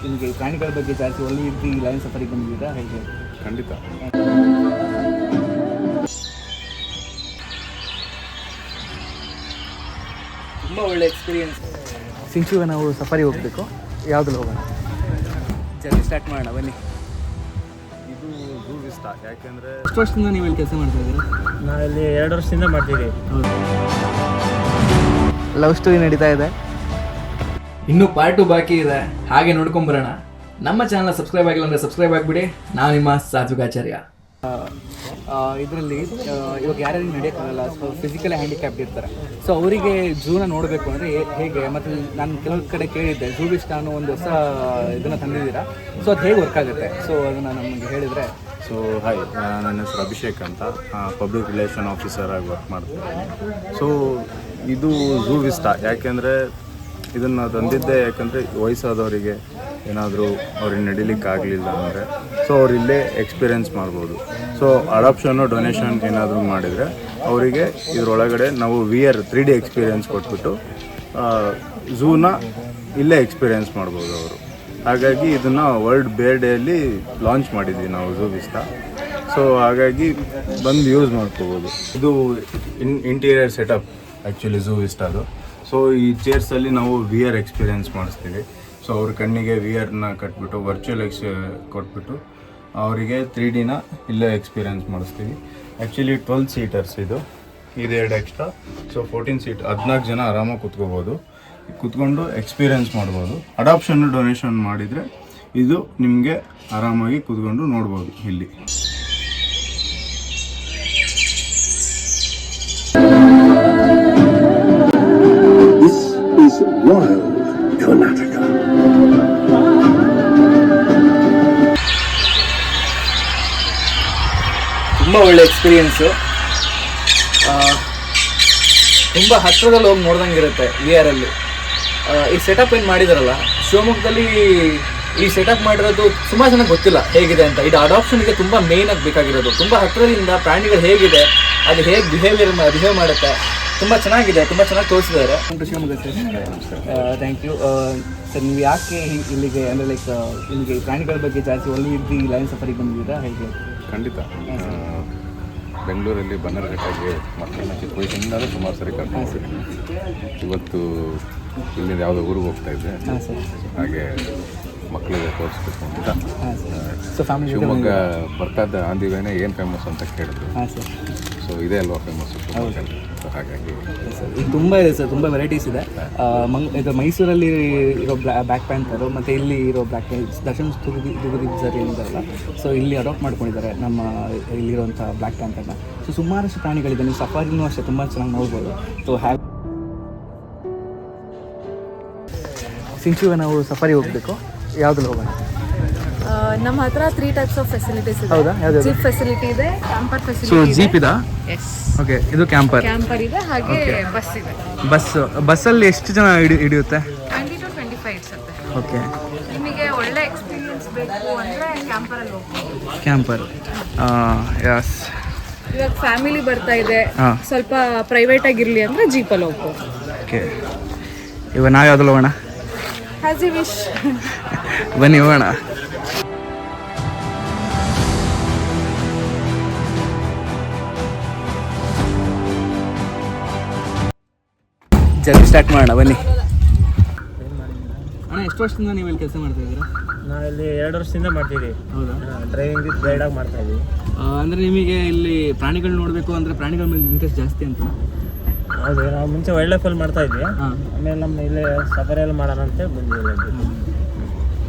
ನಿಮಗೆ ಪ್ರಾಣಿಗಳ ಬಗ್ಗೆ ಜಾಸ್ತಿ ಒಳ್ಳೆ ರೀತಿ ಲಯನ್ ಸಫಾರಿಗೆ ಬಂದಿದ್ದೀರಾ ಹೇಗೆ? ಖಂಡಿತ. ತುಂಬ ಒಳ್ಳೆ ಎಕ್ಸ್ಪೀರಿಯನ್ಸ್. ಸಿಂಚುಗೆ ನಾವು ಸಫಾರಿ ಹೋಗಬೇಕು, ಯಾವುದ್ರಲ್ಲಿ ಹೋಗೋಣ? ಜರ್ನಿ ಸ್ಟಾರ್ಟ್ ಮಾಡೋಣ ಬನ್ನಿ. ಇದು ಝೂ ವಿಸ್ಟಾ. ಯಾಕೆಂದರೆ ಎಷ್ಟು ವರ್ಷದಿಂದ ನೀವು ಇಲ್ಲಿ ಕೆಲಸ ಮಾಡ್ತಾ ಇದ್ದೀರಾ? ನಾವಿಲ್ಲಿ 2 ವರ್ಷದಿಂದ ಮಾಡ್ತೀವಿ. ಹೌದು. ಲವ್ ಸ್ಟೋರಿ ನಡೀತಾ ಇದೆ, ಇನ್ನೂ ಪಾರ್ಟ್ 2 ಬಾಕಿ ಇದೆ, ಹಾಗೆ ನೋಡ್ಕೊಂಬರೋಣ. ನಮ್ಮ ಚಾನಲ್ ಸಬ್ಸ್ಕ್ರೈಬ್ ಆಗಿಲ್ಲ ಅಂದರೆ ಸಬ್ಸ್ಕ್ರೈಬ್ ಆಗಿಬಿಡಿ. ನಾವು ನಿಮ್ಮ ಸಾತ್ವಿಕಾಚಾರ್ಯ. ಇದರಲ್ಲಿ ಇವಾಗ ಯಾರ್ಯಾರು ನಡೆಯೋಕ್ಕಾಗಲ್ಲ, ಸೊ ಫಿಸಿಕಲಿ ಹ್ಯಾಂಡಿಕ್ಯಾಪ್ಡ್ ಇರ್ತಾರೆ, ಸೊ ಅವರಿಗೆ ಝೂನ ನೋಡಬೇಕು ಅಂದರೆ ಹೇಗೆ? ಮತ್ತು ನಾನು ಕೆಲವು ಕಡೆ ಕೇಳಿದ್ದೆ, ಝೂ ವಿಸ್ಟಾ ಅನ್ನೋ ಒಂದು ಹೊಸ ಇದನ್ನು ತಂದಿದ್ದೀರಾ, ಸೊ ಅದು ಹೇಗೆ ವರ್ಕ್ ಆಗುತ್ತೆ? ಸೊ ಅದನ್ನು ನಮಗೆ ಹೇಳಿದರೆ. ಸೊ ಹಾಯ್, ನನ್ನ ಹೆಸರು ಅಭಿಷೇಕ್ ಅಂತ, ಪಬ್ಲಿಕ್ ರಿಲೇಷನ್ ಆಫೀಸರ್ ಆಗಿ ವರ್ಕ್ ಮಾಡ್ತೀನಿ. ಸೊ ಇದು ಝೂ ವಿಸ್ಟಾ. ಯಾಕೆಂದರೆ ಇದನ್ನು ತಂದಿದ್ದೆ ಯಾಕಂದರೆ ವಯಸ್ಸಾದವರಿಗೆ ಏನಾದರೂ ಅವ್ರಿಗೆ ನಡಿಲಿಕ್ಕೆ ಆಗಲಿಲ್ಲ ಅಂದರೆ ಸೊ ಅವ್ರು ಇಲ್ಲೇ ಎಕ್ಸ್ಪೀರಿಯೆನ್ಸ್ ಮಾಡ್ಬೋದು. ಸೊ ಅಡಾಪ್ಷನ್ನು ಡೊನೇಷನ್ ಏನಾದರೂ ಮಾಡಿದರೆ ಅವರಿಗೆ ಇದರೊಳಗಡೆ ನಾವು VR 3D ಎಕ್ಸ್ಪೀರಿಯೆನ್ಸ್ ಕೊಟ್ಬಿಟ್ಟು ಝೂನ ಇಲ್ಲೇ ಎಕ್ಸ್ಪೀರಿಯೆನ್ಸ್ ಮಾಡ್ಬೋದು ಅವರು. ಹಾಗಾಗಿ ಇದನ್ನು ವರ್ಲ್ಡ್ ಬೇರ್ ಡೇಯಲ್ಲಿ ಲಾಂಚ್ ಮಾಡಿದ್ವಿ ನಾವು ಝೂ ವಿಸ್ಟಾ. ಸೊ ಹಾಗಾಗಿ ಬಂದು ಯೂಸ್ ಮಾಡ್ಕೋಬೋದು. ಇದು ಇಂಟೀರಿಯರ್ ಸೆಟಪ್ ಆ್ಯಕ್ಚುಲಿ ಝೂ ವಿಸ್ಟಾದು. ಸೊ ಈ ಚೇರ್ಸಲ್ಲಿ ನಾವು VR ಎಕ್ಸ್ಪೀರಿಯೆನ್ಸ್ ಮಾಡಿಸ್ತೀವಿ. ಸೊ ಅವ್ರ ಕಣ್ಣಿಗೆ VRನ ಕಟ್ಬಿಟ್ಟು ವರ್ಚುವಲ್ ಕೊಟ್ಬಿಟ್ಟು ಅವರಿಗೆ 3Dನ ಇಲ್ಲೇ ಎಕ್ಸ್ಪೀರಿಯೆನ್ಸ್ ಮಾಡಿಸ್ತೀವಿ. ಆ್ಯಕ್ಚುಲಿ 12 ಸೀಟರ್ಸ್ ಇದು 2 ಎಕ್ಸ್ಟ್ರಾ. ಸೊ 14 ಸೀಟ್, 14 ಜನ ಆರಾಮಾಗಿ ಕುತ್ಕೋಬೋದು, ಕುತ್ಕೊಂಡು ಎಕ್ಸ್ಪೀರಿಯೆನ್ಸ್ ಮಾಡ್ಬೋದು. ಅಡಾಪ್ಷನ್ ಡೊನೇಷನ್ ಮಾಡಿದರೆ ಇದು ನಿಮಗೆ ಆರಾಮಾಗಿ ಕುತ್ಕೊಂಡು ನೋಡ್ಬೋದು ಇಲ್ಲಿ. ತುಂಬ ಒಳ್ಳೆ ಎಕ್ಸ್ಪೀರಿಯೆನ್ಸು. ತುಂಬ ಹತ್ತಿರದಲ್ಲಿ ಹೋಗಿ ನೋಡ್ದಂಗೆ ಇರುತ್ತೆ VR-ಅಲ್ಲಿ. ಈ ಸೆಟಪ್ ಏನು ಮಾಡಿದಾರಲ್ಲ ಶಿವಮೊಗ್ಗದಲ್ಲಿ, ಈ ಸೆಟಪ್ ಮಾಡಿರೋದು ಸುಮಾರು ಜನಕ್ಕೆ ಗೊತ್ತಿಲ್ಲ ಹೇಗಿದೆ ಅಂತ. ಇದು ಅಡಾಪ್ಷನ್ಗೆ ತುಂಬ ಮೇಯ್ನಾಗಿ ಬೇಕಾಗಿರೋದು. ತುಂಬ ಹತ್ತಿರದಿಂದ ಪ್ರಾಣಿಗಳು ಹೇಗಿದೆ, ಅದು ಹೇಗೆ ಬಿಹೇವ್ ಮಾಡುತ್ತೆ, ತುಂಬ ಚೆನ್ನಾಗಿದೆ, ತುಂಬ ಚೆನ್ನಾಗಿ ತೋರಿಸಿದ್ದಾರೆ. Shivamogga sir, thank you sir. ನೀವು ಯಾಕೆ ಇಲ್ಲಿಗೆ ಅಂದರೆ ಲೈಕ್ ನಿಮಗೆ ಪ್ರಾಣಿಗಳ ಬಗ್ಗೆ ಜಾಸ್ತಿ ಒಳ್ಳೆ ರೀತಿ ಲಯನ್ ಸಫಾರಿಗೆ ಬಂದಿದ್ದೀರಾ ಹೇಗೆ? ಖಂಡಿತ. ಬೆಂಗಳೂರಲ್ಲಿ ಬನ್ನರ್ಘಟ್ಟಾಗಿ ಮಕ್ಕಳನ್ನ ಚಿಕ್ಕ ವಯಸ್ಸಿಂದ ಸುಮಾರು ಸರಿ ಕರ್ಕೊಂಡು ಇವತ್ತು ಇಲ್ಲಿಂದ ಯಾವುದೋ ಊರಿಗೆ ಹೋಗ್ತಾ ಇದ್ದೆ, ಹಾಗೆ ಮಕ್ಕಳಿಗೆ ತೋರಿಸ್ಬೇಕು ಅಂತ. ಶಿವಮೊಗ್ಗ ಬರ್ತಾ ಇದ್ದ ಆಂದಿವೇನೆ ಏನು ಫೇಮಸ್ ಅಂತ ಕೇಳಿದ್ರು. ಸೊ ಇದೇ ಅಲ್ವಾ ಫೇಮಸ್ಸು ಶಿವಮೊಗ್ಗ. ಸೊ ಹಾಗಾಗಿ ಇದು ತುಂಬ ಇದೆ ಸರ್, ತುಂಬ ವೆರೈಟೀಸ್ ಇದೆ. ಇದು ಮೈಸೂರಲ್ಲಿ ಇರೋ ಬ್ಲ್ಯಾಕ್ ಪ್ಯಾಂಥರು ಮತ್ತು ಇಲ್ಲಿ ಇರೋ ದರ್ಶನ್ ದುಗುದಿ ಸರ್ ಏನಿದಾರಲ್ಲ, ಸೊ ಇಲ್ಲಿ ಅಡಾಪ್ಟ್ ಮಾಡ್ಕೊಂಡಿದ್ದಾರೆ ನಮ್ಮ ಇಲ್ಲಿರುವಂಥ ಬ್ಲ್ಯಾಕ್ ಪ್ಯಾಂಥರ್ನ. ಸೊ ಸುಮಾರಷ್ಟು ಪ್ರಾಣಿಗಳಿದೆ, ನೀವು ಸಫಾರಿನೂ ಅಷ್ಟೇ ತುಂಬ ಚೆನ್ನಾಗಿ ನೋಡ್ಬೋದು. ಸೊ ಸಿಂಚುಗೆ ನಾವು ಸಫಾರಿ ಹೋಗಬೇಕು, ಯಾವುದ್ರಲ್ಲಿ ಹೋಗೋಣ? ನಮ್ಮ ಹತ್ರ 3 ಟೈಪ್ಸ್ ಆಫ್ ಫೆಸಿಲಿಟೀಸ್ ಇದೆ. ಹೌದಾ? ಯಾವ್ದು? ಜೀಪ್ ಫೆಸಿಲಿಟಿ ಇದೆ, ಕ್ಯಾಂಪರ್ ಸೊ ಫೆಸಿಲಿಟಿ ಇದೆ. ಜೀಪ್ ಇದಾ? ಎಸ್. ಓಕೆ, ಇದು ಕ್ಯಾಂಪರ್ ಇದೆ, ಹಾಗೆ ಬಸ್ ಇದೆ. ಬಸ್ಸಲ್ಲಿ ಎಷ್ಟು ಜನ ಹಿಡಿಯುತ್ತೆ? 20 to 25 ಇರುತ್ತೆ. ಓಕೆ. ನಿಮಗೆ ಒಳ್ಳೆ ಎಕ್ಸ್ಪೀರಿಯನ್ಸ್ ಬೇಕು ಅಂದರೆ ಕ್ಯಾಂಪರಲ್ಲಿ ಹೋಗ್ಬೋದು. Camper, Yes. ಇವಾಗ ಫ್ಯಾಮಿಲಿ ಬರ್ತಾ ಇದೆ, ಹಾಂ, ಸ್ವಲ್ಪ ಪ್ರೈವೇಟ್ ಆಗಿರಲಿ ಅಂದರೆ ಜೀಪಲ್ಲಿ ಹೋಗ್ಬೋದು. ಓಕೆ. ಇವಾಗ ನಾವು ಯಾವ್ದು ಹೋಗೋಣ? As you wish. ಬನ್ನಿ ಹೋಗೋಣ. ಜಲ್ದಿ ಸ್ಟಾರ್ಟ್ ಮಾಡೋಣ ಬನ್ನಿ. ಅಣ್ಣ, ಎಷ್ಟು ವರ್ಷದಿಂದ ನೀವು ಇಲ್ಲಿ ಕೆಲಸ ಮಾಡ್ತಾ ಇದ್ದೀರಾ? ನಾವಿಲ್ಲಿ 2 ವರ್ಷದಿಂದ ಮಾಡ್ತೀವಿ. ಹೌದಾ? ಡ್ರೈವಿಂಗ್ ವಿತ್ ಗೈಡಾಗಿ ಮಾಡ್ತಾ ಇದ್ದೀವಿ. ಅಂದರೆ ನಿಮಗೆ ಇಲ್ಲಿ ಪ್ರಾಣಿಗಳು ನೋಡಬೇಕು ಅಂದರೆ ಪ್ರಾಣಿಗಳ ಮೇಲೆ ಇಂಟ್ರೆಸ್ಟ್ ಜಾಸ್ತಿ ಅಂತ? ಹೌದು, ನಾವು ಮುಂಚೆ ವೈಲ್ಡ್ ಲೈಫಲ್ಲಿ ಮಾಡ್ತಾ ಇದ್ವಿ. ಹಾಂ. ಆಮೇಲೆ ನಮ್ಮ ಇಲ್ಲೇ ಸಫಾರಿಯಲ್ಲಿ ಮಾಡೋಣ ಅಂತ ಬಂದಿದ್ದೀವಿ.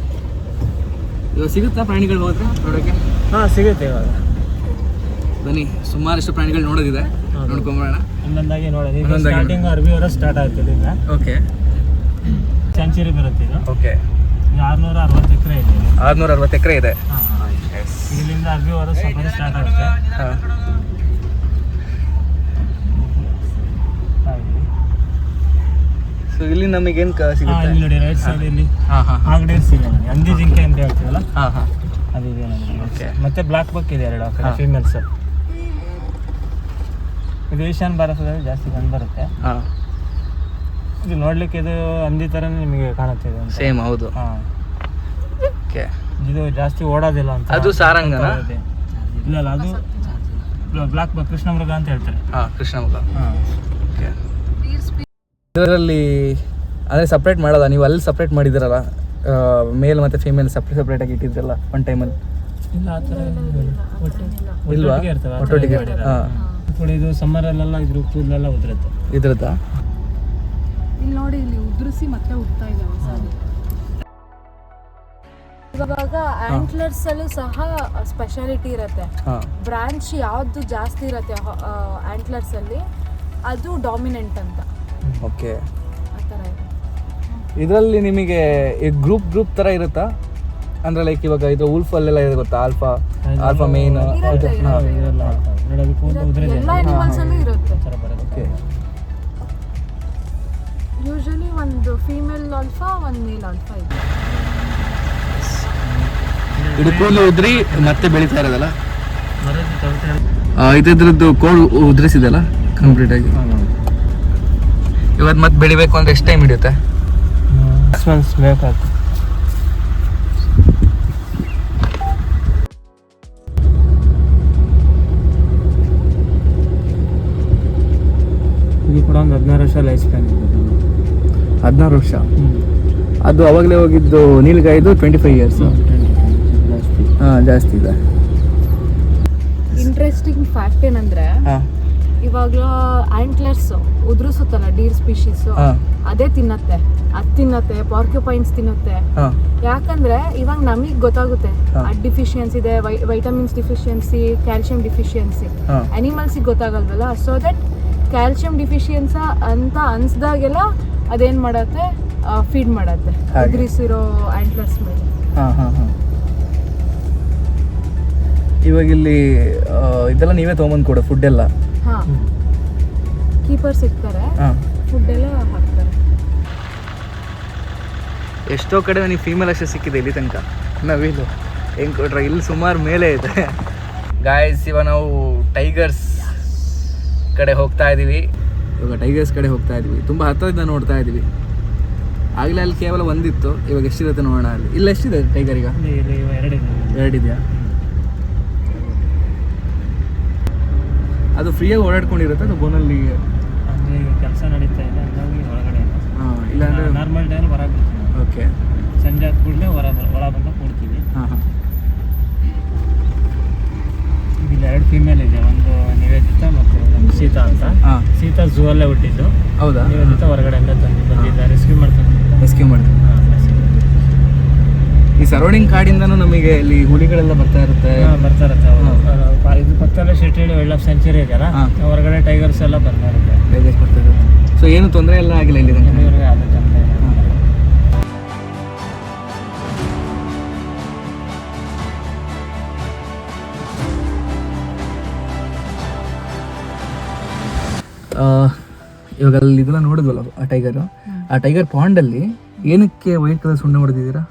ಇವಾಗ ಸಿಗುತ್ತಾ ಪ್ರಾಣಿಗಳು ಹೋದ್ರೆ ನೋಡೋಕ್ಕೆ? ಹಾಂ, ಸಿಗುತ್ತೆ ಇವಾಗ. ಬನ್ನಿ, ಸುಮಾರಷ್ಟು ಪ್ರಾಣಿಗಳು ನೋಡೋದಿದೆ, ನೋಡ್ಕೊಂಬರೋಣ. ಒಂದೊಂದಾಗಿ ನೋಡಿ. ಸ್ಟಾರ್ಟಿಂಗ್ ಅರ್ಬಿವರ ಸ್ಟಾರ್ಟ್ ಆಗುತ್ತೆ ಇಲ್ಲಿಂದ. ಓಕೆ. ಸೆಂಚುರಿ ಬರುತ್ತೆ ಇದು. ಓಕೆ. 660 ಎಕರೆ ಇದೆ. 660 ಎಕರೆ ಇದೆ. ಇಲ್ಲಿಂದ ಅರ್ಬಿವರ ಸಫಾರಿ ಸ್ಟಾರ್ಟ್ ಆಗುತ್ತೆ. ಹಾಂ. ಸೊ ಇಲ್ಲಿ ನಮಗೇನು ಸಿಗುತ್ತೆ? ಇಲ್ಲಿ ನೋಡಿ, ರೈಟ್ ಸೈಡ್ ಇಲ್ಲಿ ಆಗಡೆ ಸಿಗುತ್ತೆ. ಅಂದಿ ಜಿಂಕೆ ಅಂತ ಹೇಳ್ತೀವಲ್ಲ, ಅದಿದೆ ನಮಗೆ. ಓಕೆ. ಮತ್ತೆ ಬ್ಲಾಕ್ ಬಕ್ ಇದೆ 2 ಕಡೆ ಫೀಮೇಲ್ಸ್. ಇದು ಈಶಾನ್ಯ ಭಾರತದಲ್ಲಿ ಜಾಸ್ತಿ ಕಂಡು ಬರುತ್ತೆ. ಇದು ನೋಡ್ಲಿಕ್ಕೆ ಇದು ಹಂದಿ ಥರನೇ ನಿಮಗೆ ಕಾಣುತ್ತೆ. ಇದು ಸೇಮ್, ಹೌದು. ಹಾಂ. ಓಕೆ. ಇದು ಜಾಸ್ತಿ ಓಡೋದಿಲ್ಲ ಅಂತ. ಅದು ಸಾರಂಗನಾ? ಇಲ್ಲ ಅದು ಬ್ಲಾಕ್ ಕೃಷ್ಣಮೃಗ ಅಂತ ಹೇಳ್ತಾರೆ. ಹಾಂ, ಕೃಷ್ಣಮೃಗ. ಹಾಂ. ಓಕೆ. ಇದರಲ್ಲಿ ಅಂದರೆ ಸಪ್ರೇಟ್ ಮಾಡೋದ ನೀವು? ಅಲ್ಲಿ ಸಪ್ರೇಟ್ ಮಾಡಿದಿರಲ್ಲ, ಮೇಲ್ ಮತ್ತು ಫೀಮೇಲ್ ಸಪ್ರೇಟಾಗಿ ಇಟ್ಟಿದ್ರಲ್ಲ ಒನ್ ಟೈಮಲ್ಲಿ? ಇಲ್ಲ, ಆ ಥರ ಇಲ್ವಾ? ಒಟ್ಟೊಟ್ಟಿಗೆ. ಹಾಂ. ಇದು ಸಮ್ಮರಲ್ಲೆಲ್ಲ ಇದ್ರ ಕೂದಲೆಲ್ಲ ಉದುರುತ್ತೆ. ಇದ್ರದ್ದಾ? ಇಲ್ಲಿ ನೋಡಿ, ಇಲ್ಲಿ ಉದುರಿಸಿ ಮತ್ತೆ ಹುಡ್ತಾ ಇದ್ದಾವೆ ಸರ್. ಇವಾಗ ಆಂಟ್ಲರ್ಸ್ ಅಲ್ಲೂ ಸಹ ಸ್ಪೆಷಾಲಿಟಿ ಇರುತ್ತೆ. ಬ್ರಾಂಚ್ ಯಾವ್ದು ಜಾಸ್ತಿ ಇರುತ್ತೆ ಆಂಟ್ಲರ್ಸ್ ಅಲ್ಲಿ ಅದು ಡಾಮಿನೆಂಟ್ ಅಂತ. ಓಕೆ. ಆ ಥರ ಇದೆ. ಇದರಲ್ಲಿ ನಿಮಗೆ ಗ್ರೂಪ್ ಥರ ಇರುತ್ತಾ? ಅಂದರೆ ಲೈಕ್ ಇವಾಗ ಇದು ಉಲ್ಫ್ ಅಲ್ಲೆಲ್ಲ ಇದೆ ಗೊತ್ತಾ, ಆಲ್ಫಾ ಮೇನ್ ಎಲ್ಲ ಅನಿಮಲ್ಸ್ ಅಲ್ಲೂ ಇರುತ್ತೆ. ಓಕೆ. ಯೂಶಲಿ ಒಂದು ಫೀಮೇಲ್ ಆಲ್ಫಾ, ಒಂದು ಮೇಲ್ ಆಲ್ಫಾ ಇದೆ. ಇದು ಕೂದಲು ಉದ್ರಿ ಮತ್ತೆ ಬೆಳೀತಾ ಇರೋದಲ್ಲ, ಇದ್ರದ್ದು ಕೋಡ್ ಉದ್ರಿಸಿದಲ್ಲ ಕಂಪ್ಲೀಟಾಗಿ. ಇವತ್ತು ಮತ್ತೆ ಬೆಳಿಬೇಕು ಅಂದ್ರೆ ಎಷ್ಟು ಟೈಮ್ ಹಿಡಿಯುತ್ತೆ? 6 months ಬೇಕಾಗ್ತದೆ. ಇದು ಕೂಡ ಒಂದು 16 ವರ್ಷ ಲೈಫ್ ಸ್ಪ್ಯಾನ್ ಇದೆ. 16 ವರ್ಷ. ಅದು ಅವಾಗಲೇ ಹೋಗಿದ್ದು ನೀಲ್ಗಾಯ್ದು 25 years. ಹಾಂ, ಜಾಸ್ತಿ ಇದೆ. ಇಂಟ್ರೆಸ್ಟಿಂಗ್ ಫ್ಯಾಕ್ಟ್ ಏನಂದ್ರೆ, ಇವಾಗ ಆಂಟ್ಲರ್ಸ್ ಉದುರಿಸುತ್ತಲ್ಲ ಡೀರ್ ಸ್ಪೀಶೀಸ್, ಅದೇ ತಿನ್ನತ್ತೆ. ಅದ್ ತಿನ್ನತ್ತೆ, ಪಾರ್ಕ್ಯುಪೈನ್ಸ್ ತಿನ್ನುತ್ತೆ. ಯಾಕಂದ್ರೆ ಇವಾಗ ನಮಗ್ ಗೊತ್ತಾಗುತ್ತೆ ಅದ್ ಡಿಫಿಷಿಯನ್ಸಿ ಇದೆ, ವೈಟಮಿನ್ಸ್ ಡಿಫಿಷಿಯನ್ಸಿ, ಕ್ಯಾಲ್ಸಿಯಂ ಡಿಫಿಷಿಯನ್ಸಿ. ಅನಿಮಲ್ಸಿಗೆ ಗೊತ್ತಾಗಲ್ವಲ್ಲ, ಸೊ ದಟ್ ಕ್ಯಾಲ್ಸಿಯಂ ಡಿಫಿಷಿಯನ್ಸ ಅಂತ ಅನ್ಸ್ದಾಗೆಲ್ಲ ಅದೇನ್ ಮಾಡತ್ತೆ, ಫೀಡ್ ಮಾಡತ್ತೆ ಉದುರಿಸಿರೋ ಆಂಟ್ಲರ್ಸ್ ಮೇಲೆ. ಇವಾಗ ಇಲ್ಲಿ ಇದೆಲ್ಲ ನೀವೇ ತೊಗೊಂಬಂದು ಕೊಡು ಫುಡ್ ಎಲ್ಲ? ಹಾಂ, ಕೀಪರ್ಸ್ ಇರ್ತಾರೆ, ಫುಡ್ ಎಲ್ಲ ಹಾಕ್ತಾರೆ. ಎಷ್ಟೋ ಕಡೆ ನನಗೆ ಫೀಮೇಲ್ ಅಷ್ಟೇ ಸಿಕ್ಕಿದೆ ಇಲ್ಲಿ ತನಕ. ನವಿಲು ಹೆಂಗೆ ಕೊಟ್ರೆ ಇಲ್ಲಿ ಸುಮಾರು ಮೇಲೆ ಇದೆ. ಗಾಯ್ಸ್, ಇವಾಗ ನಾವು ಟೈಗರ್ಸ್ ಕಡೆ ಹೋಗ್ತಾ ಇದ್ದೀವಿ. ತುಂಬ ಹತ್ತಿರದಿಂದ ನೋಡ್ತಾ ಇದ್ದೀವಿ. ಆಗಲೇ ಅಲ್ಲಿ ಕೇವಲ ಒಂದಿತ್ತು, ಇವಾಗ ಎಷ್ಟಿರುತ್ತೆ ನೋಡೋಣ. ಅಲ್ಲಿ ಇಲ್ಲ ಎಷ್ಟಿದೆ ಟೈಗರ್ ಈಗ? 2 ಇದೆಯಾ? ಅದು ಫ್ರೀಯಾಗಿ ಓಡಾಡ್ಕೊಂಡಿರುತ್ತೆ ಅದು ಬೋನಲ್ಲಿ? ಅಂದರೆ ಕೆಲಸ ನಡೀತಾ ಇದೆ, ಹಂಗಾಗಿ ಒಳಗಡೆ ಇಲ್ಲ ಅಂದರೆ ನಾರ್ಮಲ್ ಟೈಮ್ ಹೊರಗೆ ಬಿಡ್ತೀವಿ. ಓಕೆ. ಸಂಜೆ ಆದ ಕೂಡಲೇ ಒಳ ಬಂದು ಕೊಡ್ತೀವಿ. ಇಲ್ಲಿ 2 ಫೀಮೇಲ್ ಇದೆ, ಒಂದು ನಿವೇದಿತ ಮತ್ತು ಒಂದು ಸೀತಾ ಅಂತ. ಸೀತಾ ಝೂ ಅಲ್ಲೇ ಹುಟ್ಟಿದ್ದು. ಹೌದಾ? ನಿವೇದಿತ ಹೊರಗಡೆಯಿಂದ ಬಂದಿದ್ದ ರೆಸ್ಕ್ಯೂ ಮಾಡ್ತಾರೆ. ಈ ಸರೌಂಡಿಂಗ್ ಕಾಡಿಂದನೂ ನಮಗೆ ಇಲ್ಲಿ ಹುಲಿಗಳೆಲ್ಲ ಬರ್ತಾ ಇರುತ್ತೆ. ಇದು ಪಕ್ಕದಲ್ಲೇ ಶಿರ್ಟಿ ವೈಲ್ಡ್ ಲೈಫ್ ಸೆಂಚುರಿ ಇದೆಯಲ್ಲ, ಹೊರಗಡೆ ಟೈಗರ್ಸ್ ಎಲ್ಲ ಬರ್ತಾ ಇರುತ್ತೆ. ಸೊ ಏನು ತೊಂದರೆ ಎಲ್ಲ ಆಗಿಲ್ಲ ಇಲ್ಲಿ ತನಕ? ಇವಾಗ ಅಲ್ಲಿ ಇದೆಲ್ಲ ನೋಡಿದ್ವಲ್ಲ ಆ ಟೈಗರ್ ಪಾಂಡಲ್ಲಿ ಏನಕ್ಕೆ ವೈಟ್ ಕಲರ್ ಸುಣ್ಣ ಹೊಡೆದಿದ್ದೀರಾ?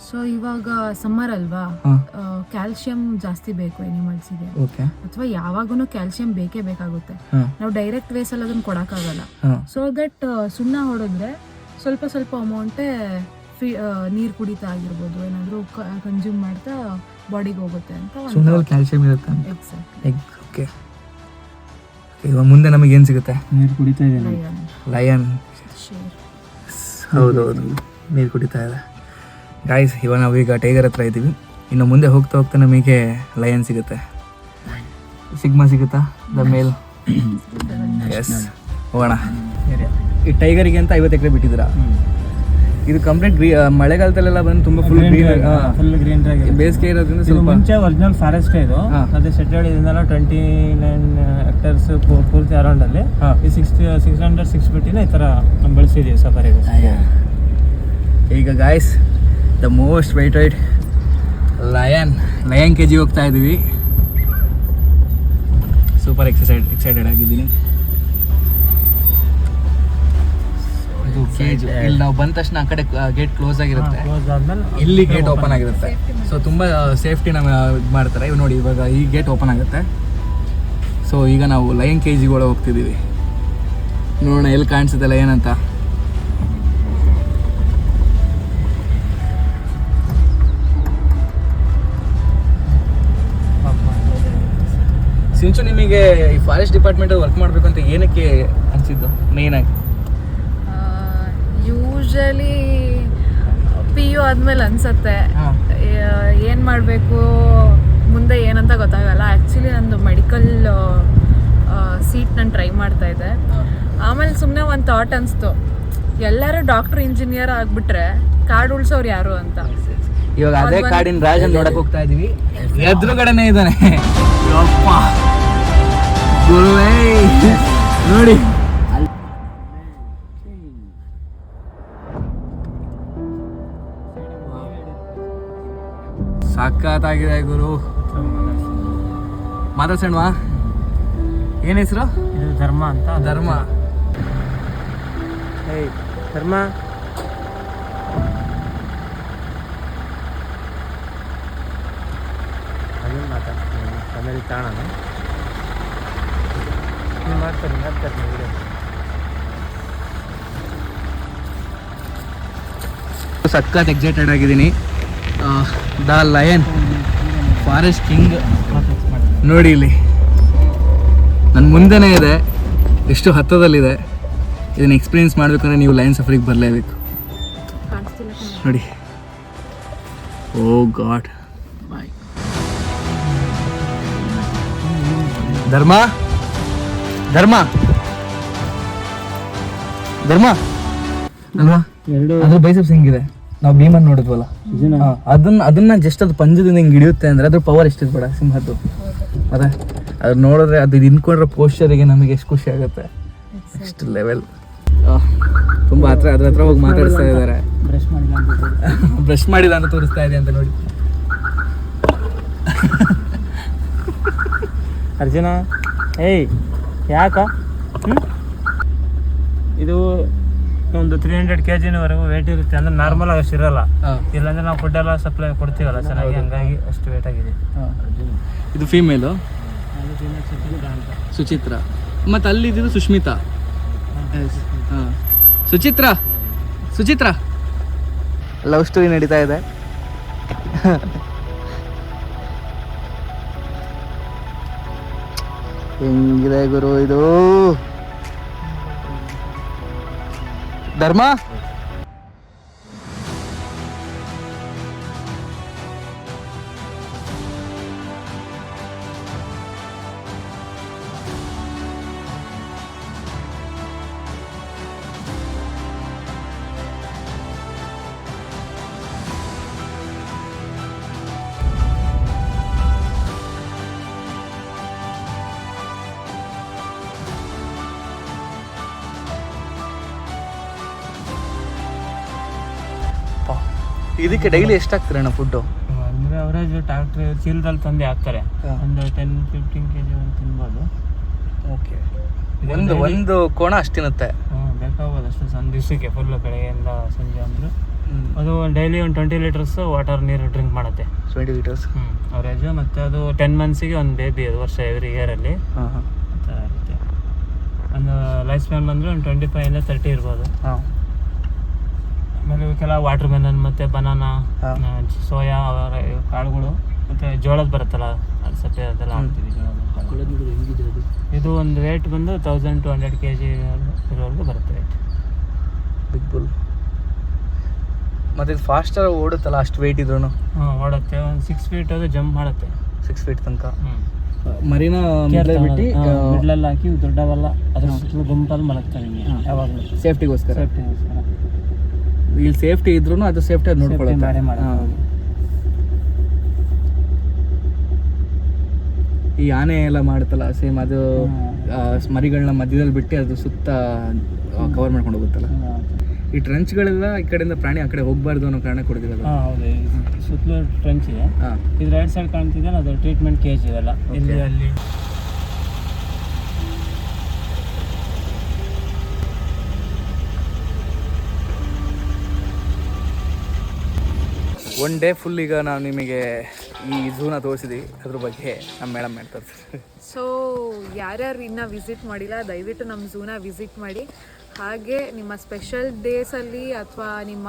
ಸೊ ಇವಾಗ ಸಮ್ಮರ್ ಅಲ್ವಾ, ಕ್ಯಾಲ್ಸಿಯಂ ಜಾಸ್ತಿ ಬೇಕು ಎನಿಮಲ್ಸಿಗೆ. ಅಥವಾ ಯಾವಾಗೂ ಕ್ಯಾಲ್ಸಿಯಂ ಬೇಕೇ ಬೇಕಾಗುತ್ತೆ. ನಾವು ಡೈರೆಕ್ಟ್ ವೇಸ್ ಅಲ್ಲಿ ಅದನ್ನ ಕೊಡಕ್ಕಾಗಲ್ಲ. ಸೊ ದಟ್ ಸುಣ್ಣ ಹೊಡೆದ್ರೆ ಸ್ವಲ್ಪ ಅಮೌಂಟೇ ನೀರು ಕುಡಿತಾ ಆಗಿರ್ಬೋದು, ಏನಾದರೂ ಕನ್ಸ್ಯೂಮ್ ಮಾಡ್ತಾ ಬಾಡಿಗೆ ಹೋಗುತ್ತೆ ಅಂತ. ಸುಣ್ಣದಲ್ಲಿ ಕ್ಯಾಲ್ಸಿಯಂ ಇರುತ್ತೆ. ಓಕೆ. ಇವಾಗ ಮುಂದೆ ನಮಗೆ ಏನು ಸಿಗುತ್ತೆ? ನೀರು ಕುಡಿತಾ ಇದೆ. ಲಯನ್. ಹೌದೌದು, ನೀರು ಕುಡಿತಾ ಇದೆ. ಗಾಯ್ಸ್, ಇವಾಗ ನಾವೀಗ ಟೈಗರ್ ಹತ್ರ ಇದ್ದೀವಿ. ಇನ್ನು ಮುಂದೆ ಹೋಗ್ತಾ ನಮಗೆ ಲಯನ್ ಸಿಗುತ್ತೆ. ಸಿಗ್ಮಾ ಸಿಗುತ್ತಾ? The mail. ಎಸ್, ಹೋಗೋಣ. ಈ ಟೈಗರಿಗೆ ಅಂತ 50 ಎಕರೆ ಬಿಟ್ಟಿದ್ದೀರಾ? ಇದು ಕಂಪ್ಲೀಟ್ ಮಳೆಗಾಲದಲ್ಲೆಲ್ಲ ಬಂದು ತುಂಬ ಫುಲ್ ಗ್ರೀನ್. ಬೇಸಿಗೆ ಇರೋದ್ರಿಂದ ಸ್ವಲ್ಪ ಮುಂಚೆ ಒರಿಜಿನಲ್ ಫಾರೆಸ್ಟ್ ಇದು. ಅದೇ ಸೆಟೆಡ್ ಇದನ್ನೆಲ್ಲ 29 ಹೆಕ್ಟೇರ್ಸ್ ಪೂರ್ತಿ ಅರೌಂಡಲ್ಲಿ ಈ 650 ಈ ಥರ ಬೆಳೆಸಿದ್ದೀವಿ ಸಫಾರಿಗೆ. ಈಗ guys, the most weighted lion KG ಹೋಗ್ತಾ ಇದ್ದೀವಿ. ಸೂಪರ್ ಎಕ್ಸೈಟೆಡ್ ಆಗಿದ್ದೀನಿ. ಇದು ಕೇಜ್. ಇಲ್ಲಿ ನಾವು ಬಂದ ತಕ್ಷಣ ಆ ಕಡೆ ಗೇಟ್ ಕ್ಲೋಸ್ ಆಗಿರುತ್ತೆ, ಇಲ್ಲಿ ಗೇಟ್ ಓಪನ್ ಆಗಿರುತ್ತೆ. ಸೊ ತುಂಬ ಸೇಫ್ಟಿ ನಾವು ಇದು ಮಾಡ್ತಾರೆ. ಇವು ನೋಡಿ, ಇವಾಗ ಈ ಗೇಟ್ ಓಪನ್ ಆಗುತ್ತೆ. ಸೊ ಈಗ ನಾವು ಲಯನ್ KG ಒಳಗೆ ಹೋಗ್ತಿದ್ದೀವಿ. ನೋಡೋಣ ಎಲ್ಲಿ ಕಾಣಿಸುತ್ತೆ ಲಯನ್ ಅಂತ. ಸಿಂಚು ನಿಮಗೆ ಈ ಫಾರೆಸ್ಟ್ ಡಿಪಾರ್ಟ್ಮೆಂಟಲ್ಲಿ ವರ್ಕ್ ಮಾಡಬೇಕು ಅಂತ ಏನಕ್ಕೆ ಅನಿಸಿದ್ದು ಮೇಯ್ನಾಗಿ? ಯೂಶಲಿ PU ಆದ್ಮೇಲೆ ಅನ್ಸತ್ತೆ ಏನು ಮಾಡಬೇಕು ಮುಂದೆ ಏನಂತ ಗೊತ್ತಾಗಲ್ಲ. ಆ್ಯಕ್ಚುಲಿ ನಂದು ಮೆಡಿಕಲ್ ಸೀಟ್ ನಾನು ಟ್ರೈ ಮಾಡ್ತಾ ಇದ್ದೆ. ಆಮೇಲೆ ಸುಮ್ಮನೆ ಒಂದು ಥಾಟ್ ಅನಿಸ್ತು, ಎಲ್ಲರೂ ಡಾಕ್ಟ್ರ್ ಇಂಜಿನಿಯರ್ ಆಗಿಬಿಟ್ರೆ ಕಾಡು ಉಳ್ಸೋರು ಯಾರು ಅಂತ. ಇವಾಗ ಅದೇ ಕಾಡಿನ ರಾಜನ್ ನೋಡಕ್ ಹೋಗ್ತಾ ಇದೀವಿ. ಎದುರುಗಡೆನೇ ಇದ್ದಾನೆ ಗುರುವೇ, ನೋಡಿ ಸಖತ್ತಾಗಿದೆ ಗುರು. ಮಾತಾಡ್ಸೋಣವಾ? ಏನ್ ಹೆಸರು? ಇದು ಧರ್ಮ ಅಂತ. ಧರ್ಮ. ಏಯ್ ಧರ್ಮ, ಅದನ್ನು ಮಾತಾಡ್ತೀನಿ ಆಮೇಲೆ ತಾಣ ಮಾಡ್ತಾರೆ ವಿಡಿಯೋ. ಸಖತ್ ಎಕ್ಸೈಟೆಡ್ ಆಗಿದ್ದೀನಿ. ದ ಲಯನ್ ಫಾರೆಸ್ಟ್ ಕಿಂಗ್ ನೋಡಿ ಇಲ್ಲಿ ನನ್ನ ಮುಂದೆನೇ ಇದೆ, ಎಷ್ಟು ಹತ್ತದಲ್ಲಿದೆ. ಇದನ್ನು ಎಕ್ಸ್ಪೀರಿಯನ್ಸ್ ಮಾಡಬೇಕಂದ್ರೆ ನೀವು ಲಯನ್ ಸಫರಿಗೆ ಬರಲೇಬೇಕು. ನೋಡಿ, ಓ ಗಾಡ್. ಬಾಯ್ ಧರ್ಮ, ಧರ್ಮ, ಧರ್ಮ ಅಲ್ವಾ? ಅದ್ರ ಬೈಸೆಪ್ಸ್ ಹೆಂಗಿದೆ? ನಾವು ಭೀಮನ್ ನೋಡಿದ್ವಲ್ಲ, ಅದನ್ನ ಜಸ್ಟ್ ಅದು ಪಂಜದಿಂದ ಹಿಂಗೆ ಹಿಡಿಯುತ್ತೆ ಅಂದ್ರೆ ಅದ್ರ ಪವರ್ ಎಷ್ಟಿದೆ ಬೇಡ ಸಿಂಹದ್ದು. ಅದೇ ಅದು ನೋಡಿದ್ರೆ ಅದು ನಿಂತ್ಕೊಂಡ್ರೆ ಪೋಸ್ಚರಿಗೆ ನಮಗೆ ಎಷ್ಟು ಖುಷಿ ಆಗುತ್ತೆ. Next level. ತುಂಬ ಅದ್ರ ಹತ್ರ ಹೋಗಿ ಮಾತಾಡಿಸ್ತಾ ಇದ್ದಾರೆ. ಬ್ರಷ್ ಮಾಡಿಲ್ಲ ಅಂತ ತೋರಿಸ್ತಾ ಇದೆ ಅಂತ ನೋಡಿ. ಅರ್ಜುನ, ಏಯ್ ಯಾಕ ಇದು ಒಂದು 300 kg ವೇಟ್ ಇರುತ್ತೆ ಅಂದ್ರೆ ನಾರ್ಮಲ್ ಆಗಿ ಅಷ್ಟು ಇರಲ್ಲ. ಇಲ್ಲಾಂದ್ರೆ ನಾವು ಫುಡ್ ಎಲ್ಲ ಸಪ್ಲೈ ಕೊಡ್ತೀವಲ್ಲ ಚೆನ್ನಾಗಿ, ಹಂಗಾಗಿ ಅಷ್ಟು ವೇಟ್ ಆಗಿದೆ. ಇದು ಫೀಮೇಲು ಸುಚಿತ್ರ, ಮತ್ತು ಅಲ್ಲಿದ್ದು ಸುಷ್ಮಿತಾ. ಸುಚಿತ್ರ, ಸುಚಿತ್ರ ಲವ್ ಸ್ಟೋರಿ ನಡೀತಾ ಇದೆ. ಹೆಂಗಿದೆ ಗುರು ಇದು? ಧರ್ಮ, ಇದಕ್ಕೆ ಡೈಲಿ ಎಷ್ಟಾಗ್ತಾರೆ ಫುಡ್ಡು? ಅಂದರೆ ಅವರೇಜ್ ಟ್ಯಾಕ್ಟ್ರಿ ಚೀಲದಲ್ಲಿ ತಂದು ಹಾಕ್ತಾರೆ. ಒಂದು 10-15 kg ತಿನ್ಬೋದು. ಓಕೆ, ಒಂದು ಕೋಣ ಅಷ್ಟು ತಿನ್ನುತ್ತೆ? ಬೇಕಾಗ್ಬೋದು ಅಷ್ಟು ಒಂದು ದಿವಸಕ್ಕೆ ಫುಲ್ಲು, ಬೆಳಗ್ಗೆಯಿಂದ ಸಂಜೆ ಅಂದರು. ಅದು ಡೈಲಿ ಒಂದು 20 ಲೀಟರ್ಸ್ ವಾಟರ್ ನೀರು ಡ್ರಿಂಕ್ ಮಾಡುತ್ತೆ. 20 ಲೀಟರ್ಸ್ ಅವರೇಜು. ಮತ್ತು ಅದು 10 ಮಂತ್ಸಿಗೆ ಒಂದು ಬೇಬಿ, ಅದು ವರ್ಷ ಎವ್ರಿ ಇಯರಲ್ಲಿ ಆ ಥರ ಇರುತ್ತೆ. ಒಂದು ಲೈಫ್ ಸ್ಪ್ಯಾನ್ ಬಂದರೆ ಒಂದು 25ಇಂದ 30 ಇರ್ಬೋದು. ಆಮೇಲೆ ಇವಕ್ಕೆಲ್ಲ ವಾಟರ್ ಮೆಲನ್ ಮತ್ತು ಬನಾನಾ, ಸೋಯಾ ಕಾಳುಗಳು, ಮತ್ತು ಜೋಳದ ಬರುತ್ತಲ್ಲ ಅದು ಸಪ್ಪೆ, ಅದೆಲ್ಲ ಹಾಕ್ತೀವಿ. ಜೋಳದ ಇದು ಒಂದು ವೇಟ್ ಬಂದು 1200 kg ಇರೋವರೆಗೂ ಬರುತ್ತೆ ವೇಟ್. Big bull. ಮತ್ತು ಇದು ಫಾಸ್ಟಾಗಿ ಓಡುತ್ತಲ್ಲ ಅಷ್ಟು ವೆಯ್ಟ್ ಇದ್ರೂ? ಓಡುತ್ತೆ. ಒಂದು 6 feet ಅದು ಜಂಪ್ ಮಾಡುತ್ತೆ. 6 feet ತನಕ. ಮರಿನ ಬಿಟ್ಟು ಮಿಡ್ಲಲ್ಲಿ ಹಾಕಿ ದೊಡ್ಡವಲ್ಲ ಅದ್ರ ಸುತ್ತಲೂ ಗುಂಪಲ್ಲಿ ಮಲಗ್ತಾರೆ ಯಾವಾಗಲೂ ಸೇಫ್ಟಿಗೋಸ್ಕರ. ಇಲ್ಲಿ ಸೇಫ್ಟಿ ಇದ್ರೂ ಅದು ಸೇಫ್ಟಿ ಅದು ನೋಡ್ಕೊಳ್ಳುತ್ತೆ. ಈ ಆನೆ ಎಲ್ಲ ಮಾಡುತ್ತಲ್ಲ ಸೇಮ್, ಅದು ಮರಿಗಳನ್ನ ಮಧ್ಯದಲ್ಲಿ ಬಿಟ್ಟು ಅದು ಸುತ್ತ ಕವರ್ ಮಾಡ್ಕೊಂಡು ಹೋಗುತ್ತಲ್ಲ. ಈ ಟ್ರೆಂಚ್ಗಳೆಲ್ಲ ಈ ಕಡೆಯಿಂದ ಪ್ರಾಣಿ ಆ ಕಡೆ ಹೋಗಬಾರ್ದು ಅನ್ನೋ ಕಾರಣ ಕೊಡ್ತಿರೋದು. ಹೌದು, ಸುತ್ತಲೂ ಟ್ರೆಂಚ್ ಇದೆ. ಇದು ರೈಟ್ ಸೈಡ್ ಕಾಣ್ತಿದೆಯಲ್ಲ, ಅದು ಟ್ರೀಟ್ಮೆಂಟ್ ಕೇಜ್ ಇವೆಲ್ಲ ಇಲ್ಲಿ ಅಲ್ಲಿ. ಒನ್ ಡೇ ಫುಲ್ ಈಗ ನಾವು ನಿಮಗೆ ಈ ಝೂನ ತೋರಿಸಿದ್ವಿ, ಅದ್ರ ಬಗ್ಗೆ ನಮ್ಮ ಮೇಡಮ್ ಹೇಳ್ತಾರೆ. ಸೊ ಯಾರ್ಯಾರು ಇನ್ನೂ ವಿಸಿಟ್ ಮಾಡಿಲ್ಲ ದಯವಿಟ್ಟು ನಮ್ಮ ಝೂನ ವಿಸಿಟ್ ಮಾಡಿ. ಹಾಗೆ ನಿಮ್ಮ ಸ್ಪೆಷಲ್ ಡೇಸಲ್ಲಿ ಅಥವಾ ನಿಮ್ಮ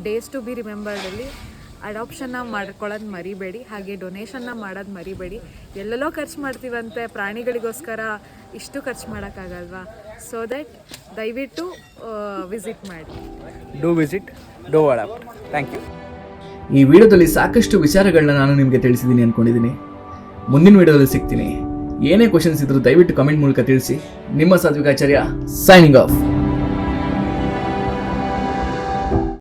ಡೇಸ್ ಟು ಬಿ ರಿಮೆಂಬರ್ಡಲ್ಲಿ ಅಡಾಪ್ಷನ್ನ ಮಾಡ್ಕೊಳ್ಳೋದು ಮರಿಬೇಡಿ, ಹಾಗೆ ಡೊನೇಷನ್ನ ಮಾಡೋದು ಮರಿಬೇಡಿ. ಎಲ್ಲೆಲ್ಲೋ ಖರ್ಚು ಮಾಡ್ತೀವಂತೆ ಪ್ರಾಣಿಗಳಿಗೋಸ್ಕರ, ಇಷ್ಟು ಖರ್ಚು ಮಾಡೋಕ್ಕಾಗಲ್ವಾ? ಸೊ ದಟ್ ದಯವಿಟ್ಟು ವಿಸಿಟ್ ಮಾಡಿ. Do visit, do adopt. Thank you. ಈ ವಿಡಿಯೋದಲ್ಲಿ ಸಾಕಷ್ಟು ವಿಚಾರಗಳನ್ನ ನಾನು ನಿಮಗೆ ತಿಳಿಸಿದ್ದೀನಿ ಅಂದ್ಕೊಂಡಿದ್ದೀನಿ. ಮುಂದಿನ ವಿಡಿಯೋದಲ್ಲಿ ಸಿಗ್ತೀನಿ. ಏನೇ ಕ್ವಶನ್ಸ್ ಇದ್ರೂ ದಯವಿಟ್ಟು ಕಮೆಂಟ್ ಮೂಲಕ ತಿಳಿಸಿ. ನಿಮ್ಮ ಸಾತ್ವಿಕಾಚಾರ್ಯ ಸೈನಿಂಗ್ ಆಫ್.